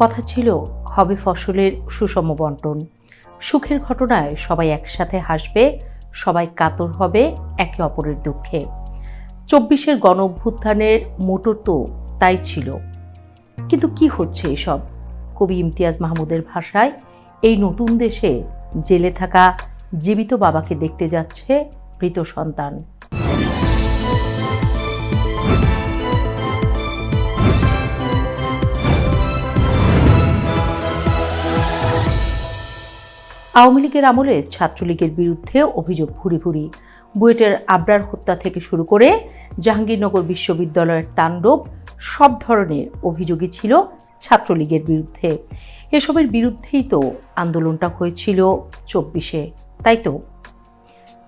কথা ছিল হবে ফসলের সুষম বন্টন। সুখের ঘটনায় সবাই একসাথে হাসবে, সবাই কাতর হবে একে অপরের দুঃখে। ২৪-এর গণ অভ্যুত্থানের মোটর তো তাই ছিল। কিন্তু কি হচ্ছে এসব? কবি ইমতিয়াজ মাহমুদের ভাষায়, এই নতুন দেশে জেলে থাকা জীবিত বাবাকে দেখতে যাচ্ছে মৃত সন্তান। আওয়ামী লীগের আমলে ছাত্রলীগের বিরুদ্ধে অভিযোগ ভুরি ভুরি। বুয়েটের আবরার হত্যা থেকে শুরু করে জাহাঙ্গীরনগর বিশ্ববিদ্যালয়ের তাণ্ডব, সব ধরনের অভিযোগই ছিল ছাত্রলীগের বিরুদ্ধে। এসবের বিরুদ্ধেই তো আন্দোলনটা হয়েছিল ২৪-এ, তাই তো?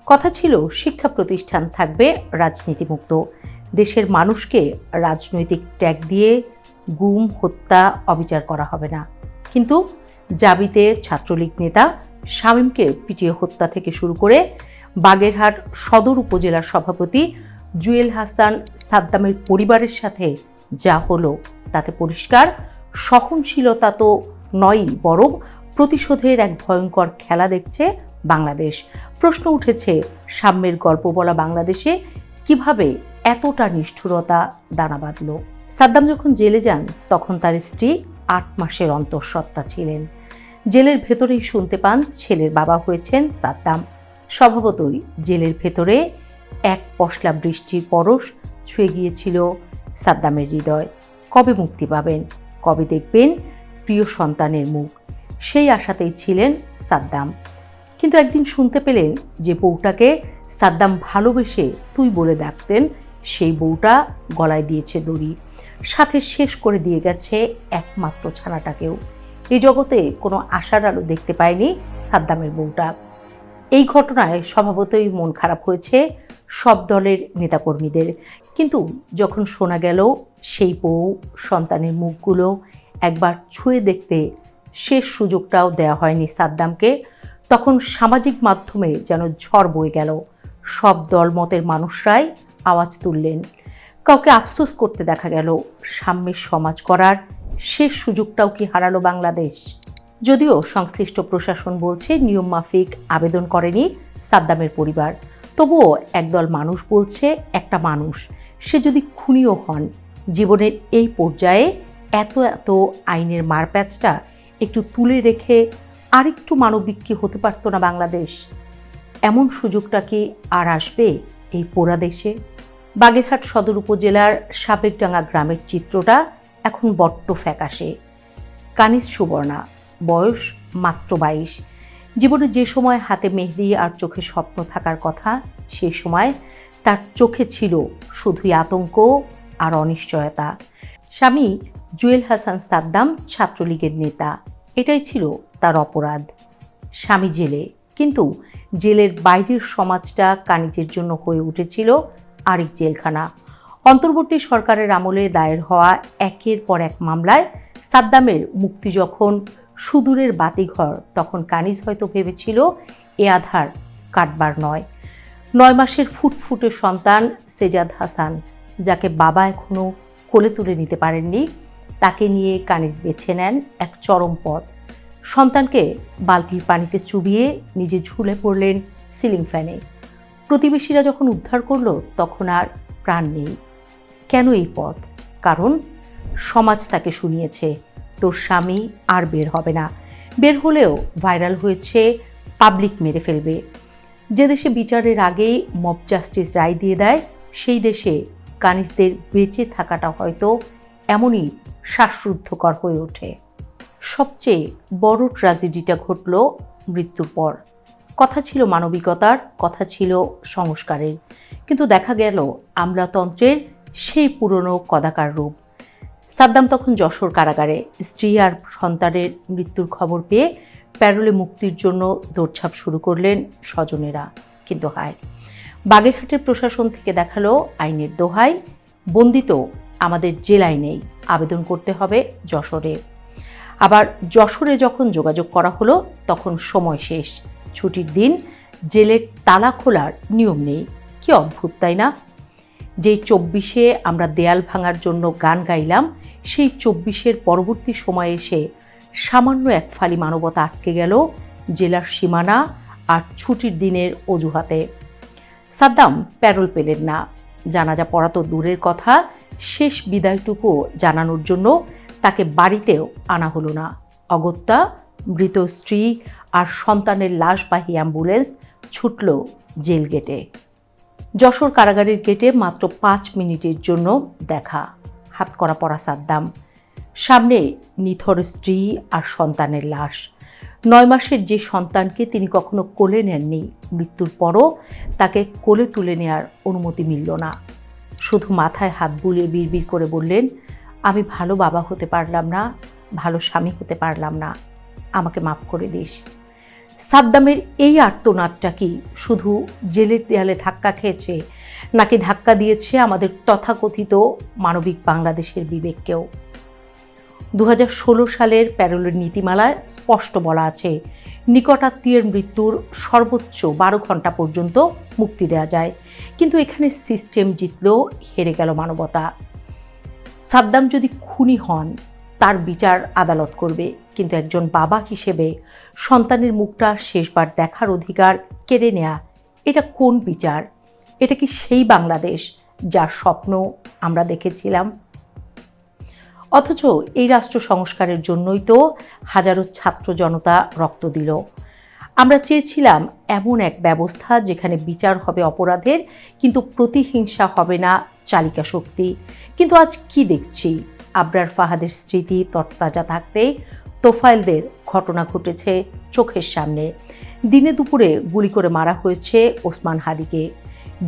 কথা ছিল শিক্ষা প্রতিষ্ঠান থাকবে রাজনীতিমুক্ত, দেশের মানুষকে রাজনৈতিক ট্যাগ দিয়ে গুম, হত্যা, অবিচার করা হবে না। কিন্তু জাবিতে ছাত্রলীগ নেতা শামীমকে পিটিয়ে হত্যা থেকে শুরু করে বাগেরহাট সদর উপজেলার সভাপতি জুয়েল হাসান সাদ্দামের পরিবারের সাথে যা হলো, তাতে পরিষ্কার সহনশীলতা তো নয়ই, বরং প্রতিশোধের এক ভয়ঙ্কর খেলা দেখছে বাংলাদেশ। প্রশ্ন উঠেছে, সাম্যের গল্প বলা বাংলাদেশে কিভাবে এতটা নিষ্ঠুরতা দানা বাঁধল? সাদ্দাম যখন জেলে যান তখন তার স্ত্রী ৮ মাসের অন্তঃসত্ত্বা ছিলেন। জেলের ভেতরেই শুনতে পান ছেলের বাবা হয়েছেন সাদ্দাম। স্বভাবতই জেলের ভেতরে এক পশলা বৃষ্টির পরশ ছুঁয়ে গিয়েছিল সাদ্দামের হৃদয়। কবে মুক্তি পাবেন, কবে দেখবেন প্রিয় সন্তানের মুখ, সেই আশাতেই ছিলেন সাদ্দাম। কিন্তু একদিন শুনতে পেলেন যে বউটাকে সাদ্দাম ভালোবেসে তুই বলে ডাকতেন, সেই বউটা গলায় দিয়েছে দড়ি, সাথে শেষ করে দিয়ে গেছে একমাত্র ছানাটাকেও। এই জগতে কোনো আশার আলো দেখতে পায়নি সাদ্দামের বউটা। এই ঘটনায় স্বভাবতই মন খারাপ হয়েছে সব দলের নেতাকর্মীদের। কিন্তু যখন শোনা গেল সেই বউ সন্তানের মুখগুলো একবার ছুঁয়ে দেখতে শেষ সুযোগটাও দেওয়া হয়নি সাদ্দামকে, তখন সামাজিক মাধ্যমে যেন ঝড় বয়ে গেল। সব দলমতের মানুষরাই আওয়াজ তুললেন। কাউকে আফসোস করতে দেখা গেল, সাম্যের সমাজ করার শেষ সুযোগটাও কি হারালো বাংলাদেশ? যদিও সংশ্লিষ্ট প্রশাসন বলছে নিয়ম মাফিক আবেদন করেনি সাদ্দামের পরিবার, তবুও একদল মানুষ বলছে, একটা মানুষ সে যদি খুনিও হন, জীবনের এই পর্যায়ে এত আইনের মারপ্যাচটা একটু তুলে রেখে আরেকটু মানবিক কি হতে পারতো না বাংলাদেশ? এমন সুযোগটা কি আর আসবে এই পোড়া দেশে? বাগেরহাট সদর উপজেলার সাবেকডাঙ্গা গ্রামের চিত্রটা এখন বড্ড ফ্যাকাশে। কানিজ সুবর্ণা, বয়স মাত্র ২২। জীবনে যে সময় হাতে মেহেদি আর চোখে স্বপ্ন থাকার কথা, সেই সময় তার চোখে ছিল শুধুই আতঙ্ক আর অনিশ্চয়তা। স্বামী জুয়েল হাসান সাদ্দাম ছাত্রলীগের নেতা, এটাই ছিল তার অপরাধ। স্বামী জেলে, কিন্তু জেলের বাইরের সমাজটা কানিজের জন্য হয়ে উঠেছিল আরেক জেলখানা। অন্তর্বর্তী সরকারের আমলে দায়ের হওয়া একের পর এক মামলায় সাদ্দামের মুক্তি যখন সুদূরের বাতিঘর, তখন কানিজ হয়তো ভেবেছিল এ আধার কাটবার নয়। ৯ মাসের ফুটফুটে সন্তান সেজাদ হাসান, যাকে বাবা এখনও কোলে তুলে নিতে পারেননি, তাকে নিয়ে কানিজ বেছে নেন এক চরম পথ। সন্তানকে বালতির পানিতে চুবিয়ে নিজে ঝুলে পড়লেন সিলিং ফ্যানে। প্রতিবেশীরা যখন উদ্ধার করল তখন আর প্রাণ নেই। কেন এই পথ? কারণ সমাজ তাকে শুনিয়েছে, তোর স্বামী আর বের হবে না। বের হলেও ভাইরাল হয়েছে পাবলিক মেরে ফেলবে। যে দেশে বিচারের আগেই মব জাস্টিস রায় দিয়ে দেয়, সেই দেশে কানিজদের বেঁচে থাকাটা হয়তো এমনই শ্বাসরুদ্ধকর হয়ে ওঠে। সবচেয়ে বড় ট্র্যাজেডিটা ঘটল মৃত্যুর পর। কথা ছিল মানবিকতার, কথা ছিল সংস্কারের, কিন্তু দেখা গেল আমলাতন্ত্রের সেই পুরনো কদাকার রূপ। সাদ্দাম তখন যশোর কারাগারে। স্ত্রী আর সন্তানের মৃত্যুর খবর পেয়ে প্যারোলে মুক্তির জন্য দৌড়ঝাঁপ শুরু করলেন স্বজনেরা। কিন্তু হায়, বাগেরহাটের প্রশাসন থেকে দেখালো আইনের দোহাই, বন্দি তো আমাদের জেলায় নেই, আবেদন করতে হবে যশোরে। আবার যশোরে যখন যোগাযোগ করা হলো তখন সময় শেষ, ছুটির দিন, জেলের তালা খোলার নিয়ম নেই। কি অদ্ভুত, তাই না? যেই ২৪-এ আমরা দেয়াল ভাঙার জন্য গান গাইলাম, সেই 24-এর পরবর্তী সময়ে এসে সামান্য এক ফালি মানবতা আটকে গেল জেলার সীমানা আর ছুটির দিনের অজুহাতে। সাদ্দাম প্যারোল পেলেন না, জানাজা পড়া তো দূরের কথা, শেষ বিদায়টুকু জানানোর জন্য তাকে বাড়িতেও আনা হলো না। অগত্যা মৃত স্ত্রী আর সন্তানের লাশবাহী অ্যাম্বুলেন্স ছুটল জেল গেটে। যশোর কারাগারের গেটে মাত্র 5 মিনিটের জন্য দেখা। হাতকড়া পরা সাদ্দাম, সামনে নিথর স্ত্রী আর সন্তানের লাশ। 9 মাসের যে সন্তানকে তিনি কখনো কোলে নেননি, মৃত্যুর পরও তাকে কোলে তুলে নেওয়ার অনুমতি মিলল না। শুধু মাথায় হাত বুলিয়ে বিড়বিড় করে বললেন, আমি ভালো বাবা হতে পারলাম না, ভালো স্বামী হতে পারলাম না, আমাকে মাফ করে দিস। সাদ্দামের এই আর্তনাদটা কি শুধু জেলের দেয়ালে ধাক্কা খেয়েছে, নাকি ধাক্কা দিয়েছে আমাদের তথাকথিত মানবিক বাংলাদেশের বিবেককেও? 2016 সালের প্যারোলের নীতিমালায় স্পষ্ট বলা আছে, নিকটাত্মীয়ের মৃত্যুর সর্বোচ্চ 12 ঘন্টা পর্যন্ত মুক্তি দেওয়া যায়। কিন্তু এখানে সিস্টেম জিতলেও হেরে গেল মানবতা। সাদ্দাম যদি খুনি হন, তার বিচার আদালত করবে, কিন্তু একজন বাবা হিসেবে সন্তানের মুখটা শেষবার দেখার অধিকার কেড়ে নেয়া, এটা কোন বিচার? এটা কি সেই বাংলাদেশ যার স্বপ্ন আমরা দেখেছিলাম? অথচ এই রাষ্ট্র সংস্কারের জন্যই তো হাজারো ছাত্র জনতা রক্ত দিল। আমরা চেয়েছিলাম এমন এক ব্যবস্থা যেখানে বিচার হবে অপরাধের, কিন্তু প্রতিহিংসা হবে না চালিকা শক্তি। কিন্তু আজ কি দেখছি? আবরার ফাহাদের স্মৃতি তরতাজা থাকতে তোফায়েলদের ঘটনা ঘটেছে চোখের সামনে। দিনে দুপুরে গুলি করে মারা হয়েছে ওসমান হাদিকে।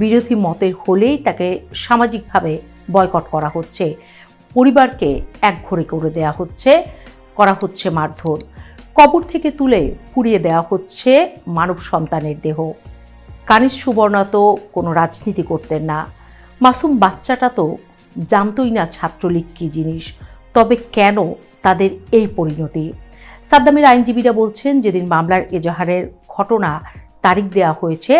বিরোধী মতের হলেই তাকে সামাজিকভাবে বয়কট করা হচ্ছে, পরিবারকে একঘরে করে দেওয়া হচ্ছে, করা হচ্ছে মারধর, কবর থেকে তুলে পুড়িয়ে দেওয়া হচ্ছে মানব সন্তানের দেহ। কানিজ সুবর্ণা তো কোনো রাজনীতি করতেন না, মাসুম বাচ্চাটা তো জানতই না ছাত্রলীগ কী জিনিস। তবে কেন তাদের এই পরিণতি? সাদ্দামের আইনজীবীরা বলছেন, যেদিন মামলার এজাহারের ঘটনা তারিখ দেওয়া হয়েছে,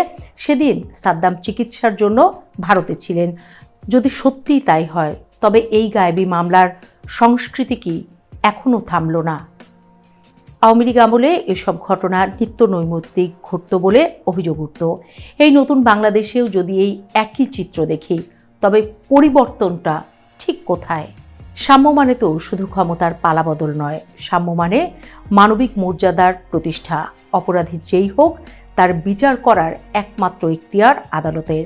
সেদিন সাদ্দাম চিকিৎসার জন্য ভারতে ছিলেন। যদি সত্যিই তাই হয়, তবে এই গায়েবী মামলার সংস্কৃতি কি এখনও থামল না? আওয়ামী লীগ আমলে এসব ঘটনা নিত্য নৈমিত্তিক ঘটত বলে অভিযোগ উঠত। এই নতুন বাংলাদেশেও যদি এই একই চিত্র দেখি, তবে পরিবর্তনটা ঠিক কোথায়? সাম্য মানে তো শুধু ক্ষমতার পালাবদল নয়, সাম্য মানে মানবিক মর্যাদার প্রতিষ্ঠা। অপরাধী যেই হোক, তার বিচার করার একমাত্র ইখতিয়ার আদালতের।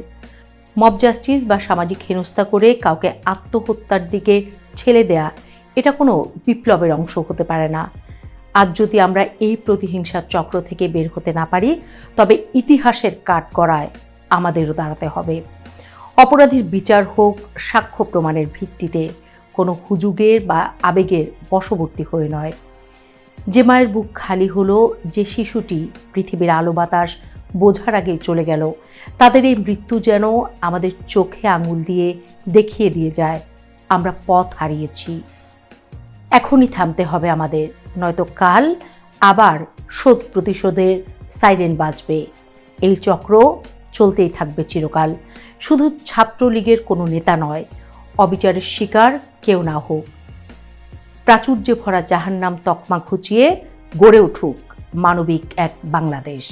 মব জাস্টিস বা সামাজিক হেনস্থা করে কাউকে আত্মহত্যার দিকে ঠেলে দেয়া, এটা কোনো বিপ্লবের অংশ হতে পারে না। আজ যদি আমরা এই প্রতিহিংসার চক্র থেকে বের হতে না পারি, তবে ইতিহাসের কাঠগড়ায় আমাদেরও দাঁড়াতে হবে। অপরাধীর বিচার হোক সাক্ষ্য প্রমাণের ভিত্তিতে, কোনো হুজুগের বা আবেগের বশবর্তী হয়ে নয়। যে মায়ের বুক খালি হলো, যে শিশুটি পৃথিবীর আলো বাতাস বোঝার আগেই চলে গেল, তাদের এই মৃত্যু যেন আমাদের চোখে আঙুল দিয়ে দেখিয়ে দিয়ে যায় আমরা পথ হারিয়েছি। এখনই থামতে হবে আমাদের, নয়তো কাল আবার শোধ প্রতিশোধের সাইরেন বাজবে। এই চক্র চলতেই থাকবে চিরকাল। শুধু ছাত্রলীগের কোনো নেতা নয়, অবিচারের শিকার কেউ না হোক। প্রাচুর্যে ভরা জাহান্নাম তকমা ঘুচিয়ে গড়ে উঠুক মানবিক এক বাংলাদেশ।